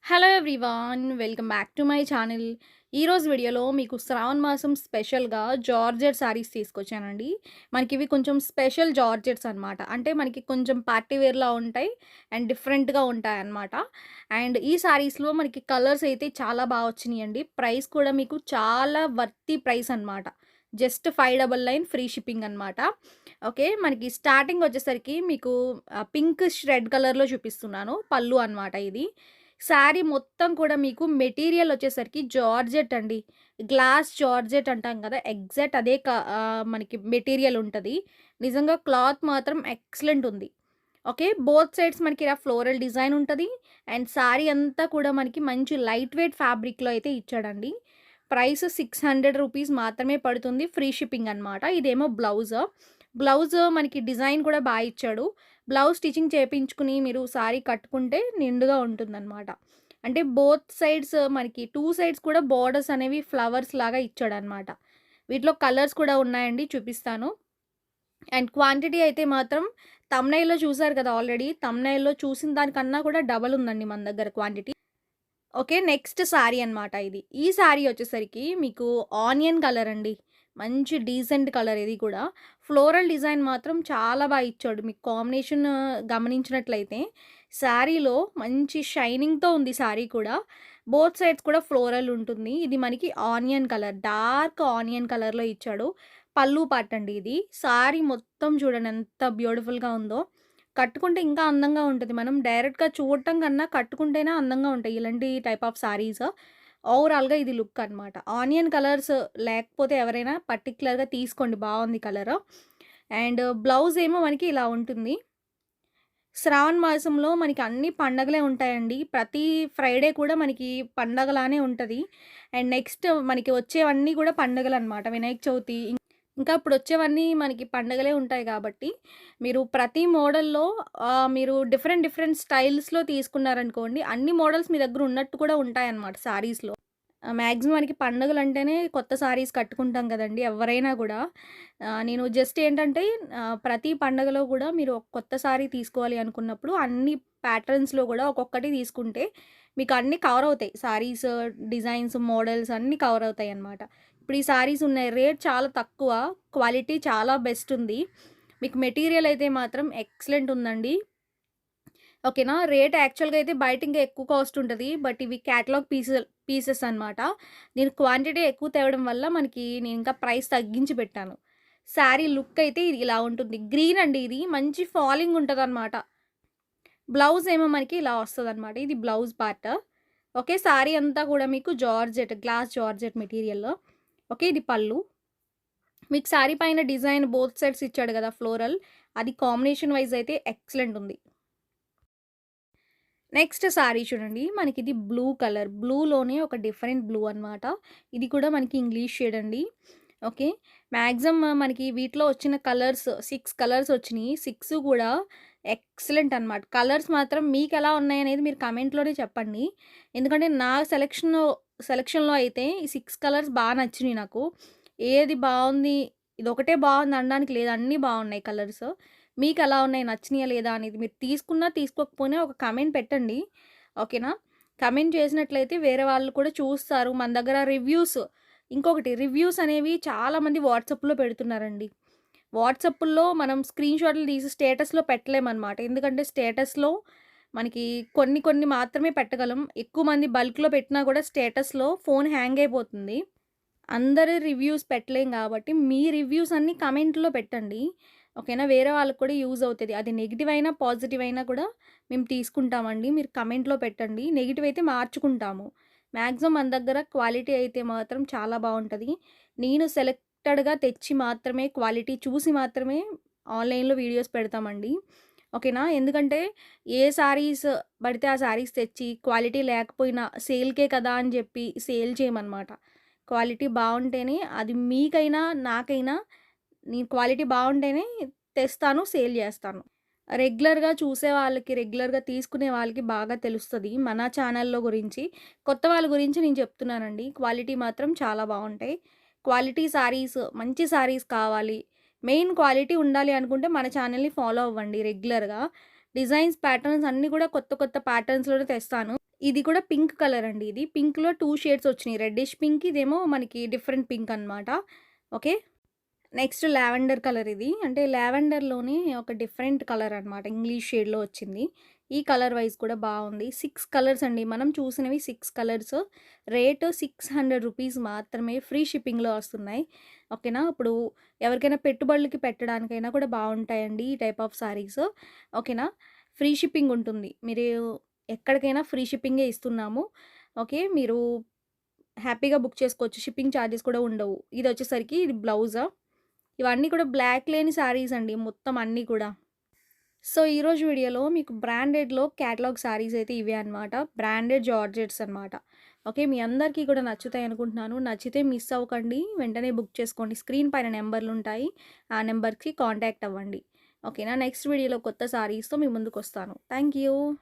Hello everyone, welcome back to my channel. ఈరోజు వీడియోలో మీకు శ్రావణ మాసం స్పెషల్గా జార్జెట్ శారీస్ తీసుకొచ్చానండి. మనకి ఇవి కొంచెం స్పెషల్ జార్జెట్స్ అనమాట. అంటే మనకి కొంచెం పార్టీ వేర్లా ఉంటాయి అండ్ డిఫరెంట్గా ఉంటాయి అన్నమాట. అండ్ ఈ శారీస్లో మనకి కలర్స్ అయితే చాలా బాగా వచ్చినాయండి. ప్రైస్ కూడా మీకు చాలా వర్తి ప్రైస్ అనమాట. జస్ట్ 599 ఫ్రీ షిప్పింగ్ అనమాట. ఓకే, మనకి స్టార్టింగ్ వచ్చేసరికి మీకు పింకిష్ రెడ్ కలర్లో చూపిస్తున్నాను. పళ్ళు అనమాట ఇది. శారీ మొత్తం కూడా మీకు మెటీరియల్ వచ్చేసరికి జార్జెట్ అండి. గ్లాస్ జార్జెట్ అంటాం కదా! ఎగ్జాక్ట్ అదే మనకి మెటీరియల్ ఉంటది. నిజంగా క్లాత్ మాత్రం ఎక్సలెంట్ ఉంది. ఓకే, బోత్ సైడ్స్ మనకి ఇలా ఫ్లోరల్ డిజైన్ ఉంటది. అండ్ శారీ అంతా కూడా మనకి మంచి లైట్ వెయిట్ ఫ్యాబ్రిక్‌లో అయితే ఇచ్చాడండి. ప్రైస్ 600 రూపీస్ మాత్రమే పడుతుంది. ఫ్రీ షిప్పింగ్ అనమాట. ఇదేమో బ్లౌజ్. బ్లౌజ్ మనకి డిజైన్ కూడా ఇచ్చాడు. బ్లౌజ్ స్టిచ్చింగ్ చేపించుకుని మీరు సారీ కట్టుకుంటే నిండుగా ఉంటుందనమాట. అంటే బోత్ సైడ్స్ మనకి 2 సైడ్స్ కూడా బోర్డర్స్ అనేవి ఫ్లవర్స్ లాగా ఇచ్చాడనమాట. వీటిలో కలర్స్ కూడా ఉన్నాయండి, చూపిస్తాను. అండ్ క్వాంటిటీ అయితే మాత్రం థంబ్‌నెయిల్‌లో చూసారు కదా ఆల్రెడీ. థంబ్‌నెయిల్‌లో చూసిన దానికన్నా కూడా డబల్ ఉందండి మన దగ్గర క్వాంటిటీ. ఓకే, నెక్స్ట్ శారీ అనమాట ఇది. ఈ శారీ వచ్చేసరికి మీకు ఆనియన్ కలర్ అండి. మంచి డీసెంట్ కలర్ ఇది కూడా. ఫ్లోరల్ డిజైన్ మాత్రం చాలా ఇచ్చాడు. మీకు కాంబినేషన్ గమనించినట్లయితే శారీలో మంచి షైనింగ్‌తో ఉంది శారీ కూడా. బోత్ సైడ్స్ కూడా ఫ్లోరల్ ఉంటుంది. ఇది మనకి ఆనియన్ కలర్, డార్క్ ఆనియన్ కలర్‌లో ఇచ్చాడు. పల్లు పార్ట్ అండి ఇది. శారీ మొత్తం చూడండి ఎంత బ్యూటిఫుల్‌గా ఉందో. కట్టుకుంటే ఇంకా అందంగా ఉంటది. మనం డైరెక్ట్‌గా చూడటం కన్నా కట్టుకుంటేనే అందంగా ఉంటాయి ఇలాంటి టైప్ ఆఫ్ శారీస్. ఓవరాల్‌గా ఇది లుక్ అనమాట. ఆనియన్ కలర్స్ లేకపోతే ఎవరైనా పర్టిక్యులర్‌గా తీసుకోండి, బావుంది కలరు. అండ్ బ్లౌజ్ ఏమో మనకి ఇలా ఉంటుంది. శ్రావణ మాసంలో మనకి అన్ని పండగలే ఉంటాయండి. ప్రతి ఫ్రైడే కూడా మనకి పండగలానే ఉంటది. అండ్ నెక్స్ట్ మనకి వచ్చేవన్నీ కూడా పండుగలనమాట. వినాయక చవితి, ఇంకా ఇప్పుడొచ్చేవన్నీ మనకి పండగలే ఉంటాయి గాబట్టి, మీరు ప్రతి మోడల్‌లో మీరు డిఫరెంట్ డిఫరెంట్ స్టైల్స్‌లో తీసుకున్నారనుకోండి, అన్ని మోడల్స్ మీ దగ్గర ఉన్నట్టు కూడా ఉంటాయన్నమాట శారీస్‌లో. మాక్సిమం మనకి పండుగలంటేనే కొత్త శారీస్ కట్టుకుంటాం గదండీ! ఎవ్వరైనా గూడా. నేను జస్ట్ ఏంటంటే ప్రతి పండగలో గూడా మీరు ఒక కొత్త శారీ తీసుకోవాలి అనుకున్నప్పుడు అన్ని ప్యాటర్న్స్‌లో గూడా ఒక్కొక్కటి తీసుకుంటే మీకు అన్నీ కవర్ అవుతాయి. శారీస్, డిజైన్స్, మోడల్స్ అన్నీ కవర్ అవుతాయన్నమాట. ఇప్పుడు ఈ శారీస్ ఉన్నాయి. రేట్ చాలా తక్కువ. క్వాలిటీ చాలా బెస్ట్ ఉంది. మీకు మెటీరియల్ అయితే మాత్రం ఎక్సలెంట్ ఉందండి. ఓకేనా. రేట్ యాక్చువల్‌గా అయితే బయట ఇంకా ఎక్కువ కాస్ట్ ఉంటది. బట్ ఇవి క్యాటలాగ్ పీసెస్ అనమాట. నేను క్వాంటిటీ ఎక్కువ తేవడం వల్ల నేను ఇంకా ప్రైస్ తగ్గించి పెట్టాను. శారీ లుక్ అయితే ఇది ఇలా ఉంటుంది. గ్రీన్ అండి ఇది. మంచి ఫాలింగ్ ఉంటదనమాట. బ్లౌజ్ ఏమో మనకి ఇలా వస్తదనమాట. ఇది బ్లౌజ్ పార్ట్. ఓకే, శారీ అంతా కూడా మీకు జార్జెట్, గ్లాస్ జార్జెట్ మెటీరియల్‌లో. ఓకే, ఇది పళ్ళు. మీకు శారీ పైన డిజైన్ బోత్ సైడ్స్ ఇచ్చాడు గదా ఫ్లోరల్. అది కాంబినేషన్ వైస్ అయితే ఎక్సలెంట్ ఉంది. నెక్స్ట్ శారీ చూడండి. మనకిది బ్లూ కలర్. బ్లూలోనే ఒక డిఫరెంట్ బ్లూ అనమాట. ఇది కూడా మనకి ఇంగ్లీష్ షేడ్ అండి. ఓకే, మాక్సిమం మనకి వీటిలో వచ్చిన కలర్స్ 6 కలర్స్ వచ్చినియి. 6 కూడా ఎక్సలెంట్ అనమాట. కలర్స్ మాత్రం మీకెలా ఉన్నాయనేది మీరు కమెంట్‌లోనే చెప్పండి. ఎందుకంటే నా సెలక్షన్‌లో అయితే ఈ 6 కలర్స్ నచ్చినియి నాకు. ఏది బావుంది, ఇదొకటే బావుంది అనడానికి లేదు. అన్నీ బావున్నాయి కలర్స్. మీకెలా ఉన్నాయి, నచ్చినాయా లేదా అనేది మీరు తీసుకున్నా, తీసుకోకపోయినా ఒక కమెంట్ పెట్టండి. ఓకేనా. కమెంట్ చేసినట్లయితే వేరే వాళ్ళు కూడా చూస్తారు. మన దగ్గర ఇంకొకటి రివ్యూస్ అనేవి చాలామంది వాట్సాప్‌లో పెడుతున్నారండి. వాట్సాపుల్లో మనం స్క్రీన్ షాట్లు తీసి స్టేటస్‌లో పెట్టలేమనమాట. ఎందుకంటే స్టేటస్‌లో మనకి కొన్ని కొన్ని మాత్రమే పెట్టగలం. ఎక్కువ మంది బల్క్‌లో పెట్టినా కూడా స్టేటస్‌లో ఫోన్ హ్యాంగ్ అయిపోతుంది. అందరి రివ్యూస్ పెట్టలేం గాబట్టి, మీ రివ్యూస్ అన్నీ కమెంట్‌లో పెట్టండి. ఓకేనా. వేరే వాళ్ళకి కూడా యూజ్ అవుతది. అది నెగెటివ్ అయినా, పాజిటివ్ అయినా కూడా మేము తీసుకుంటామండి. మీరు కమెంట్‌లో పెట్టండి. నెగెటివ్ అయితే మార్చుకుంటాము. మాక్సిమం మన దగ్గర క్వాలిటీ అయితే మాత్రం చాలా బావుంటది. నేను సెలెక్టెడ్‌గా తెచ్చి మాత్రమే, క్వాలిటీ చూసి మాత్రమే ఆన్‌లైన్‌లో వీడియోస్ పెడతామండి. ఓకేనా. ఎందుకంటే ఏ శారీస్ పడితే ఆ శారీస్ తెచ్చి క్వాలిటీ లేకపోయినా సేల్‌కే కదా అని జెప్పి సేల్ చేయమనమాట. క్వాలిటీ బావుంటేనే అది మీకైనా, నాకైనా నేను క్వాలిటీ బావుంటేనే తెస్తాను, సేల్ జేస్తాను. రెగ్యులర్‌గా చూసే వాళ్ళకి, రెగ్యులర్‌గా తీసుకునే వాళ్ళకి బాగా తెలుస్తది మన ఛానల్‌లో గురించి. కొత్త వాళ్ళ గురించి నేను చెప్తున్నానండి. క్వాలిటీ మాత్రం చాలా బావుంటాయి. క్వాలిటీ శారీస్, మంచి శారీస్ కావాలి, మెయిన్ క్వాలిటీ ఉండాలి అనుకుంటే మన ఛానల్‌ని ఫాలో అవ్వండి రెగ్యులర్‌గా. డిజైన్స్, ప్యాటర్న్స్ అన్నీ కూడా కొత్త కొత్త ప్యాటర్న్స్‌లోనే తెస్తాను. ఇది కూడా పింక్ కలర్ అండి ఇది. పింక్‌లో 2 షేడ్స్ వచ్చినియి. రెడ్డిష్ పింక్ ఇదేమో మనకి డిఫరెంట్ పింక్ అనమాట. ఓకే. నెక్స్ట్ లావెండర్ కలర్ ఇది. అంటే లావెండర్‌లోనే ఒక డిఫరెంట్ కలర్ అనమాట. ఇంగ్లీష్ షేడ్‌లో వచ్చింది. ఈ కలర్ వైస్ కూడా బావుంది. 6 కలర్స్ అండి. మనం చూసినవి 6 కలర్స్. రేట్ రూ. 600 మాత్రమే. ఫ్రీ షిప్పింగ్‌లో వస్తున్నాయి. ఓకేనా. ఇప్పుడు ఎవరికైనా పెట్టుబడులకి పెట్టడానికైనా కూడా బావుంటాయండి ఈ టైప్ ఆఫ్ సారీస్. ఓకేనా. ఫ్రీ షిప్పింగ్ ఉంటుంది. మీరు ఎక్కడికైనా ఫ్రీ షిప్పింగే ఇస్తున్నాము. ఓకే. మీరు హ్యాపీగా బుక్ చేసుకోవచ్చు. షిప్పింగ్ చార్జెస్ కూడా ఉండవు. ఇదొచ్చేసరికి ఇది బ్లౌజా. ఇవన్నీ కూడా బ్లాక్ లేని శారీస్ అండి మొత్తం అన్నీ కూడా. సో, ఈరోజు వీడియోలో మీకు బ్రాండెడ్‌లో క్యాటలాగ్ శారీస్ అయితే ఇవే అనమాట. బ్రాండెడ్ జార్జెట్స్ అనమాట. ఓకే. మీ అందరికీ కూడా నచ్చుతాయి అనుకుంటున్నాను. నచ్చితే మిస్ అవ్వకండి. వెంటనే బుక్ చేసుకోండి. స్క్రీన్ పైన నంబర్‌లుంటాయి. ఆ నంబర్‌కి కాంటాక్ట్ అవ్వండి. ఓకేనా. నెక్స్ట్ వీడియోలో కొత్త శారీస్‌తో మీ ముందుకొస్తాను. Thank you.